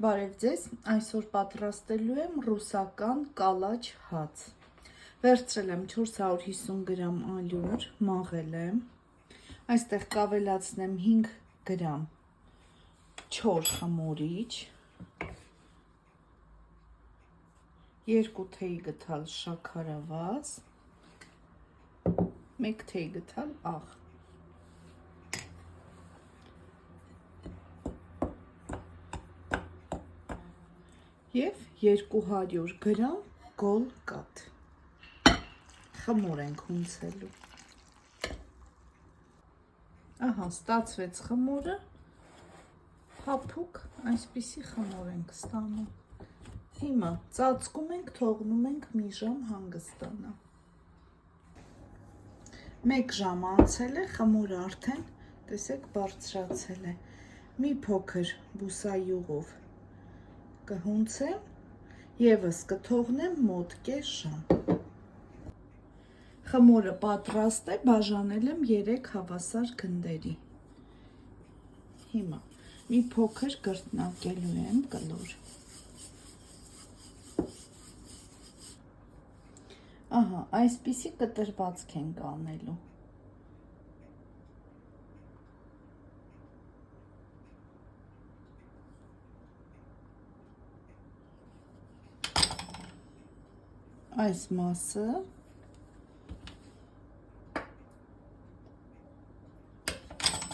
Բարև ձեզ, այսօր պատրաստելու եմ ռուսական կալաչ հաց։ Վերցրել եմ 450 գրամ ալյուր, մաղել եմ։ Այստեղ կավելացնեմ 5 գրամ չոր խմորիչ, 2 թեյ գթալ շաքարավազ, 1 թեյ գթալ աղ։ Եվ 200 գրամ գոլ կաթ։ Խմոր ենք հունցելու։ Ահա, ստացվեց խմորը, փափուկ, այսպիսի խմոր ենք ստանում։ Հիմա ծածկում ենք, թողնում ենք մի ժամ հանգստանա։ 1 ժամ անցել է, խմորը արդեն, տեսեք, բարձրացել է։ Մի փոքր բուսայուղով կհունցեմ եւս կթողնեմ մոտ կես ժամ։ Խմորը պատրաստ է, բաժանել եմ 3 հավասար գնդերի։ Հիմա մի փոքր կրտնակելու եմ կլոր։ Ահա, այսպիսի կտրվածք ենք անելու։ Այս մասը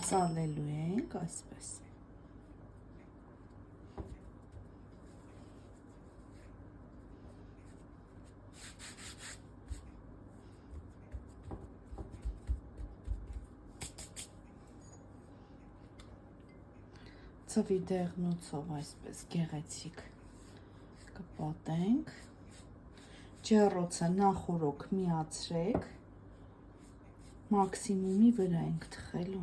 ծալելու ենք այսպես։ Ծվի դեղնոցով այսպես գեղեցիկ կպատենք։ Ջեռոցը նախորոք միացրեք, մաքսիմումի վրա ենք թխելու։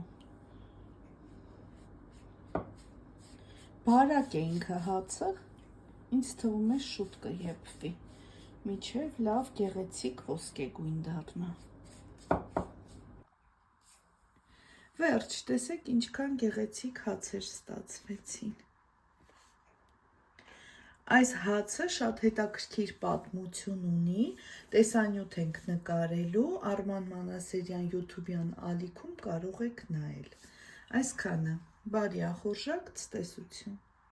Բարակ է ինքը հացը, ինձ թվում է շուտ կեփվի, մինչև լավ գեղեցիկ ոսկեգույն դառնա։ Վերջ, տեսեք ինչքան գեղեցիկ հացեր ստացվեցին։ Այս հացը շատ հետաքրքիր պատմություն ունի, տեսանյութ ենք նկարելու, Արման Մանասերյան YouTube-յան ալիքում կարող եք նայել։ Այսքանը, բարի ախորժակ, ցտեսություն։